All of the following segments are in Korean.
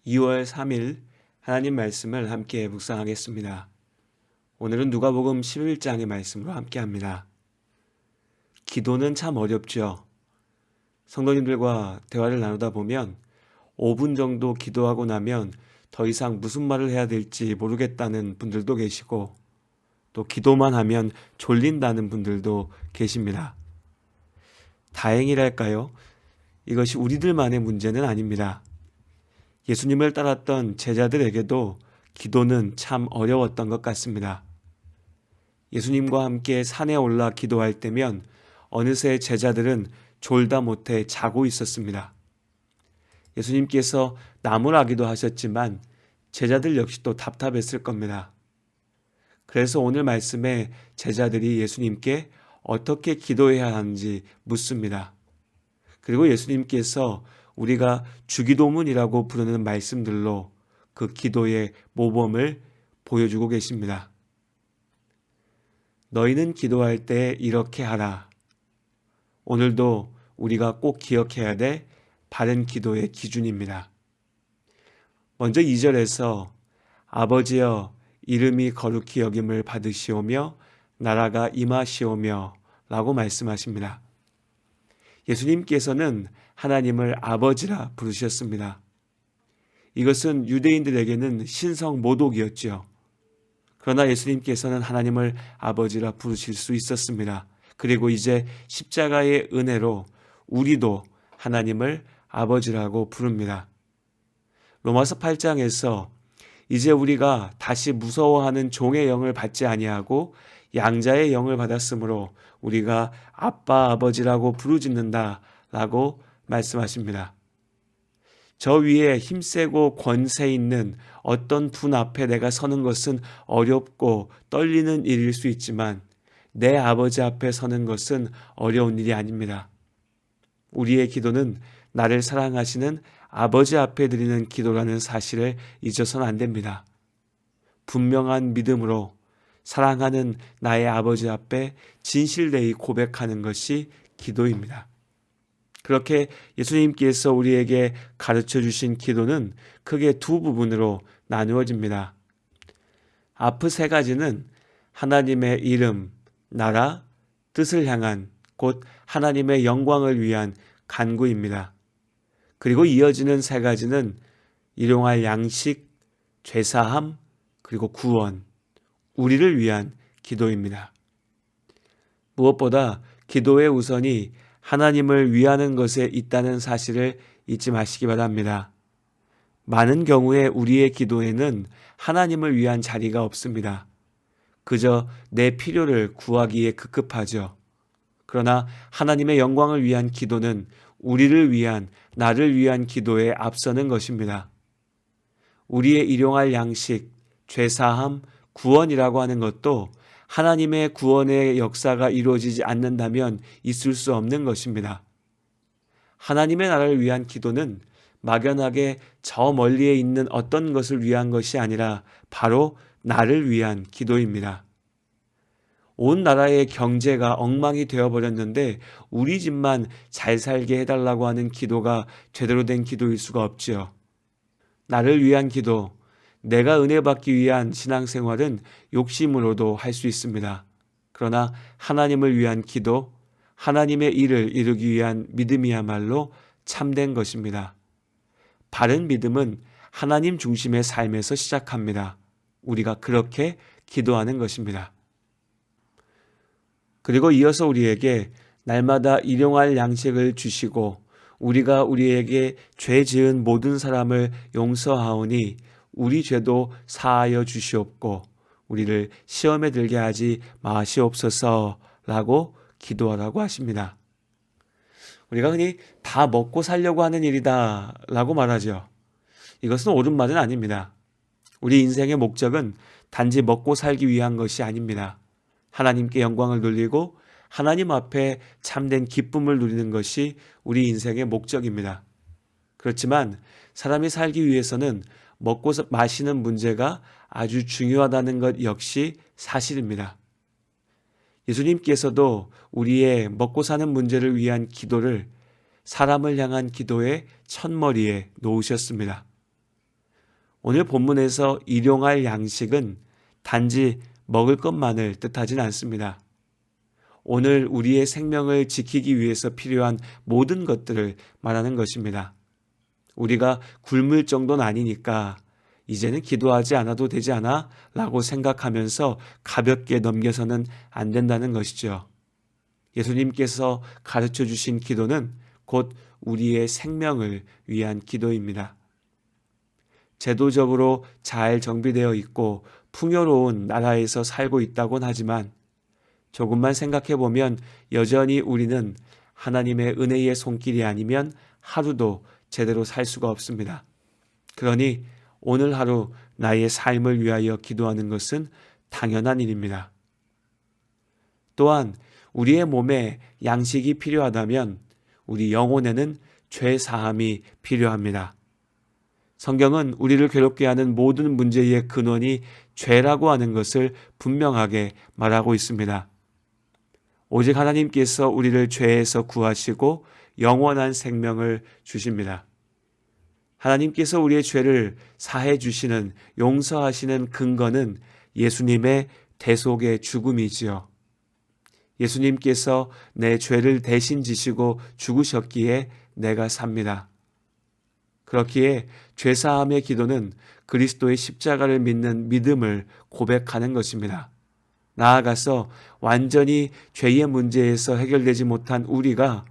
2월 3일 하나님 말씀을 함께 묵상하겠습니다. 오늘은 누가복음 11장의 말씀으로 함께합니다. 기도는 참 어렵죠. 성도님들과 대화를 나누다 보면 5분 정도 기도하고 나면 더 이상 무슨 말을 해야 될지 모르겠다는 분들도 계시고, 또 기도만 하면 졸린다는 분들도 계십니다. 다행이랄까요? 이것이 우리들만의 문제는 아닙니다. 예수님을 따랐던 제자들에게도 기도는 참 어려웠던 것 같습니다. 예수님과 함께 산에 올라 기도할 때면 어느새 제자들은 졸다 못해 자고 있었습니다. 예수님께서 나무라기도 하셨지만 제자들 역시 또 답답했을 겁니다. 그래서 오늘 말씀에 제자들이 예수님께 어떻게 기도해야 하는지 묻습니다. 그리고 예수님께서 우리가 주기도문이라고 부르는 말씀들로 그 기도의 모범을 보여주고 계십니다. 너희는 기도할 때 이렇게 하라. 오늘도 우리가 꼭 기억해야 될 바른 기도의 기준입니다. 먼저 2절에서 아버지여 이름이 거룩히 여김을 받으시오며 나라가 임하시오며 라고 말씀하십니다. 예수님께서는 하나님을 아버지라 부르셨습니다. 이것은 유대인들에게는 신성 모독이었죠. 그러나 예수님께서는 하나님을 아버지라 부르실 수 있었습니다. 그리고 이제 십자가의 은혜로 우리도 하나님을 아버지라고 부릅니다. 로마서 8장에서 이제 우리가 다시 무서워하는 종의 영을 받지 아니하고 양자의 영을 받았으므로 우리가 아빠 아버지라고 부르짖는다라고 말씀하십니다. 저 위에 힘세고 권세 있는 어떤 분 앞에 내가 서는 것은 어렵고 떨리는 일일 수 있지만 내 아버지 앞에 서는 것은 어려운 일이 아닙니다. 우리의 기도는 나를 사랑하시는 아버지 앞에 드리는 기도라는 사실을 잊어서는 안 됩니다. 분명한 믿음으로 사랑하는 나의 아버지 앞에 진실되이 고백하는 것이 기도입니다. 그렇게 예수님께서 우리에게 가르쳐 주신 기도는 크게 두 부분으로 나누어집니다. 앞의 세 가지는 하나님의 이름, 나라, 뜻을 향한 곧 하나님의 영광을 위한 간구입니다. 그리고 이어지는 세 가지는 일용할 양식, 죄사함, 그리고 구원, 우리를 위한 기도입니다. 무엇보다 기도의 우선이 하나님을 위하는 것에 있다는 사실을 잊지 마시기 바랍니다. 많은 경우에 우리의 기도에는 하나님을 위한 자리가 없습니다. 그저 내 필요를 구하기에 급급하죠. 그러나 하나님의 영광을 위한 기도는 우리를 위한, 나를 위한 기도에 앞서는 것입니다. 우리의 일용할 양식, 죄사함, 구원이라고 하는 것도 하나님의 구원의 역사가 이루어지지 않는다면 있을 수 없는 것입니다. 하나님의 나라를 위한 기도는 막연하게 저 멀리에 있는 어떤 것을 위한 것이 아니라 바로 나를 위한 기도입니다. 온 나라의 경제가 엉망이 되어버렸는데 우리 집만 잘 살게 해달라고 하는 기도가 제대로 된 기도일 수가 없지요. 나를 위한 기도, 내가 은혜 받기 위한 신앙생활은 욕심으로도 할 수 있습니다. 그러나 하나님을 위한 기도, 하나님의 일을 이루기 위한 믿음이야말로 참된 것입니다. 바른 믿음은 하나님 중심의 삶에서 시작합니다. 우리가 그렇게 기도하는 것입니다. 그리고 이어서 우리에게 날마다 일용할 양식을 주시고 우리가 우리에게 죄 지은 모든 사람을 용서하오니 우리 죄도 사하여 주시옵고 우리를 시험에 들게 하지 마시옵소서라고 기도하라고 하십니다. 우리가 흔히 다 먹고 살려고 하는 일이다 라고 말하죠. 이것은 옳은 말은 아닙니다. 우리 인생의 목적은 단지 먹고 살기 위한 것이 아닙니다. 하나님께 영광을 돌리고 하나님 앞에 참된 기쁨을 누리는 것이 우리 인생의 목적입니다. 그렇지만 사람이 살기 위해서는 먹고 마시는 문제가 아주 중요하다는 것 역시 사실입니다. 예수님께서도 우리의 먹고 사는 문제를 위한 기도를 사람을 향한 기도의 첫머리에 놓으셨습니다. 오늘 본문에서 일용할 양식은 단지 먹을 것만을 뜻하진 않습니다. 오늘 우리의 생명을 지키기 위해서 필요한 모든 것들을 말하는 것입니다. 우리가 굶을 정도는 아니니까 이제는 기도하지 않아도 되지 않아? 라고 생각하면서 가볍게 넘겨서는 안 된다는 것이죠. 예수님께서 가르쳐 주신 기도는 곧 우리의 생명을 위한 기도입니다. 제도적으로 잘 정비되어 있고 풍요로운 나라에서 살고 있다곤 하지만 조금만 생각해 보면 여전히 우리는 하나님의 은혜의 손길이 아니면 하루도 제대로 살 수가 없습니다. 그러니 오늘 하루 나의 삶을 위하여 기도하는 것은 당연한 일입니다. 또한 우리의 몸에 양식이 필요하다면 우리 영혼에는 죄 사함이 필요합니다. 성경은 우리를 괴롭게 하는 모든 문제의 근원이 죄라고 하는 것을 분명하게 말하고 있습니다. 오직 하나님께서 우리를 죄에서 구하시고 영원한 생명을 주십니다. 하나님께서 우리의 죄를 사해 주시는, 용서하시는 근거는 예수님의 대속의 죽음이지요. 예수님께서 내 죄를 대신 지시고 죽으셨기에 내가 삽니다. 그렇기에 죄사함의 기도는 그리스도의 십자가를 믿는 믿음을 고백하는 것입니다. 나아가서 완전히 죄의 문제에서 해결되지 못한 우리가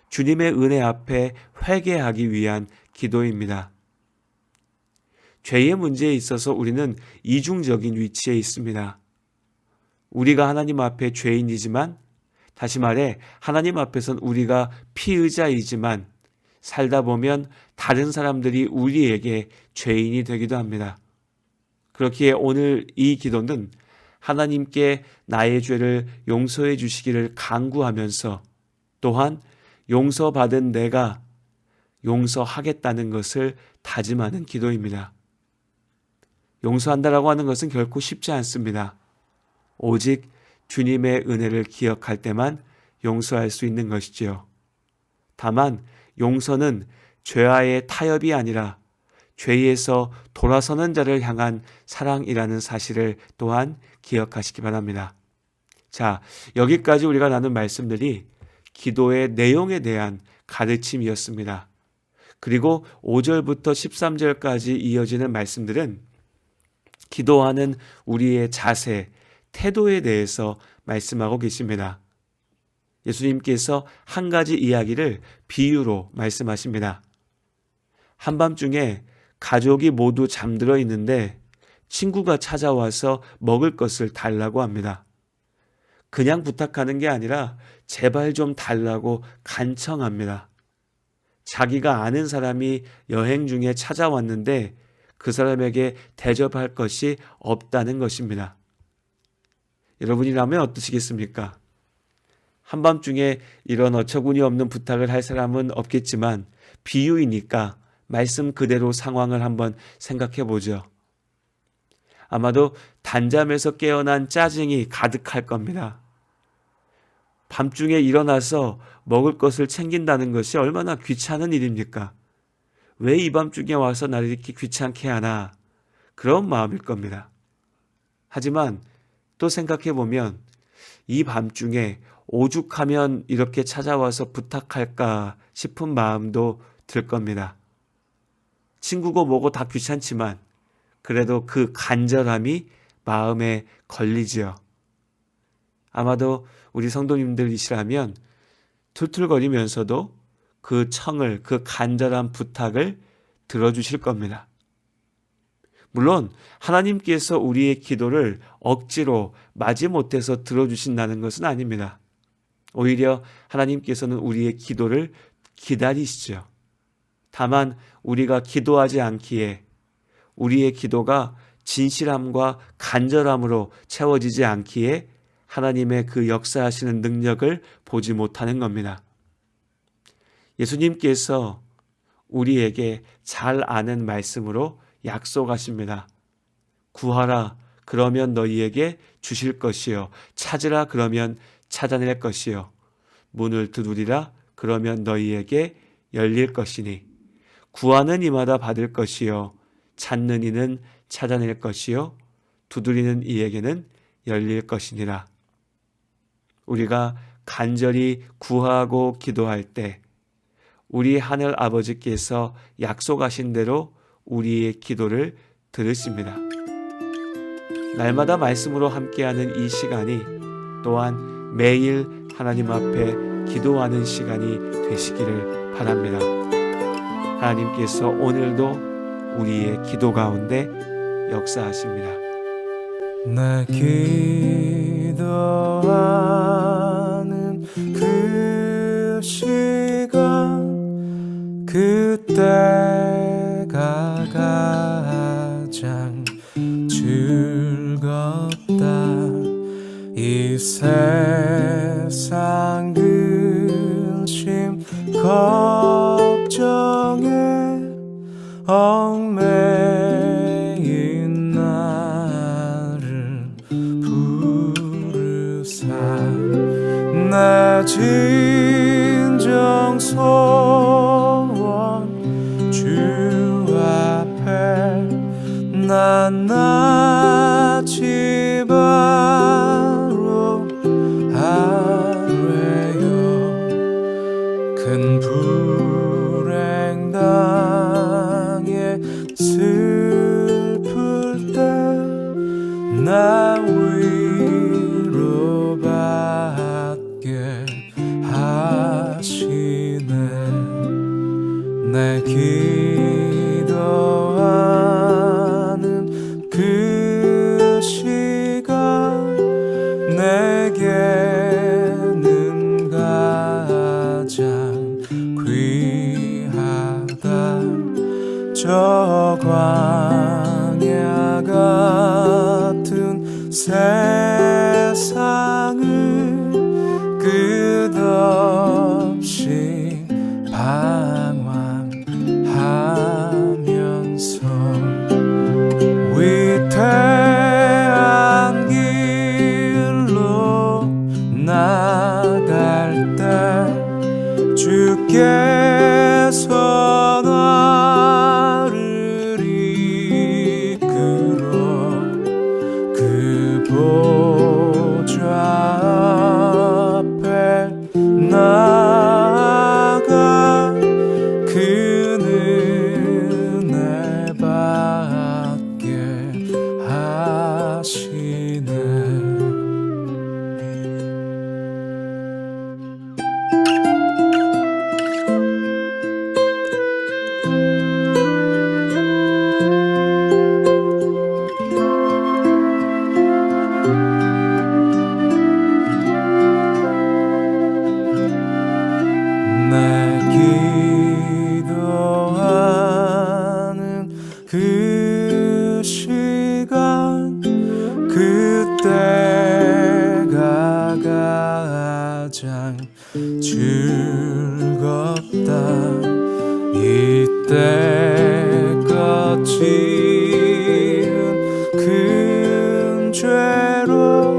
주님의 은혜 앞에 회개하기 위한 기도입니다. 죄의 문제에 있어서 우리는 이중적인 위치에 있습니다. 우리가 하나님 앞에 죄인이지만, 다시 말해 하나님 앞에선 우리가 피의자이지만 살다 보면 다른 사람들이 우리에게 죄인이 되기도 합니다. 그렇기에 오늘 이 기도는 하나님께 나의 죄를 용서해 주시기를 간구하면서 또한 용서받은 내가 용서하겠다는 것을 다짐하는 기도입니다. 용서한다라고 하는 것은 결코 쉽지 않습니다. 오직 주님의 은혜를 기억할 때만 용서할 수 있는 것이지요. 다만 용서는 죄와의 타협이 아니라 죄에서 돌아서는 자를 향한 사랑이라는 사실을 또한 기억하시기 바랍니다. 자, 여기까지 우리가 나눈 말씀들이 기도의 내용에 대한 가르침이었습니다. 그리고 5절부터 13절까지 이어지는 말씀들은 기도하는 우리의 자세, 태도에 대해서 말씀하고 계십니다. 예수님께서 한 가지 이야기를 비유로 말씀하십니다. 한밤중에 가족이 모두 잠들어 있는데 친구가 찾아와서 먹을 것을 달라고 합니다. 그냥 부탁하는 게 아니라 제발 좀 달라고 간청합니다. 자기가 아는 사람이 여행 중에 찾아왔는데 그 사람에게 대접할 것이 없다는 것입니다. 여러분이라면 어떠시겠습니까? 한밤중에 이런 어처구니 없는 부탁을 할 사람은 없겠지만 비유이니까 말씀 그대로 상황을 한번 생각해 보죠. 아마도 단잠에서 깨어난 짜증이 가득할 겁니다. 밤중에 일어나서 먹을 것을 챙긴다는 것이 얼마나 귀찮은 일입니까? 왜 이 밤중에 와서 나를 이렇게 귀찮게 하나? 그런 마음일 겁니다. 하지만 또 생각해 보면 이 밤중에 오죽하면 이렇게 찾아와서 부탁할까 싶은 마음도 들 겁니다. 친구고 뭐고 다 귀찮지만 그래도 그 간절함이 마음에 걸리지요. 아마도 우리 성도님들이시라면 툴툴거리면서도 그 청을, 그 간절한 부탁을 들어주실 겁니다. 물론 하나님께서 우리의 기도를 억지로 마지못해서 들어주신다는 것은 아닙니다. 오히려 하나님께서는 우리의 기도를 기다리시죠. 다만 우리가 기도하지 않기에 우리의 기도가 진실함과 간절함으로 채워지지 않기에 하나님의 그 역사하시는 능력을 보지 못하는 겁니다. 예수님께서 우리에게 잘 아는 말씀으로 약속하십니다. 구하라 그러면 너희에게 주실 것이요 찾으라 그러면 찾아낼 것이요 문을 두드리라 그러면 너희에게 열릴 것이니 구하는 이마다 받을 것이요 찾는 이는 찾아낼 것이요 두드리는 이에게는 열릴 것이니라. 우리가 간절히 구하고 기도할 때 우리 하늘 아버지께서 약속하신 대로 우리의 기도를 들으십니다. 날마다 말씀으로 함께하는 이 시간이 또한 매일 하나님 앞에 기도하는 시간이 되시기를 바랍니다. 하나님께서 오늘도 우리의 기도 가운데 역사하십니다. 내 기도하는 그 시간 그때가 가장 즐겁다. 이 세상 근심 걱정에 얽매인 나를 부르사 내 진정 소원 주 앞에 난 나지 바로 하래요. 큰 불행 당해 슬플 때 나 위로받게 하시네. 내 기도하는 그 시간 내게는 가장 귀하다. 저 광야 같은 세상을 끝없이 방황하면서 위태한 길로 나갈 때 주께서 나를 이끌어 그 보좌 앞에 나아가 그 은혜 받게 하시네. 내 기도하는 그 시간 그때가 가장 즐겁다. 이때껏 지은 큰 죄로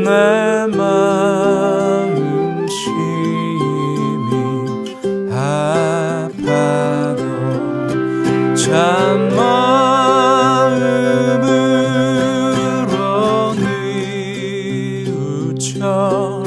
내 마음 심히 아파도 참 마음으로 뉘우쳐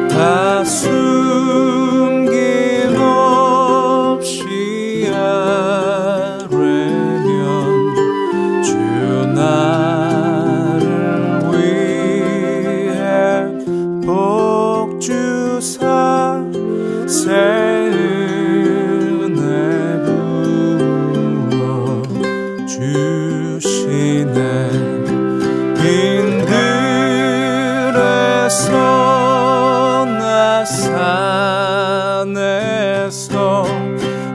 다 숨김없이 아뢰면 주 나를 위해 복 주사 새 은혜 부어 주시네. 빈 들에서 나 산에서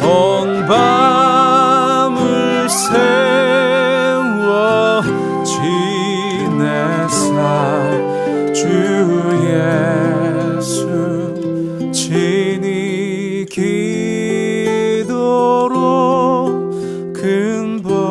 온 밤을 세워 지내사 주 예수 친히 기도로 큰 복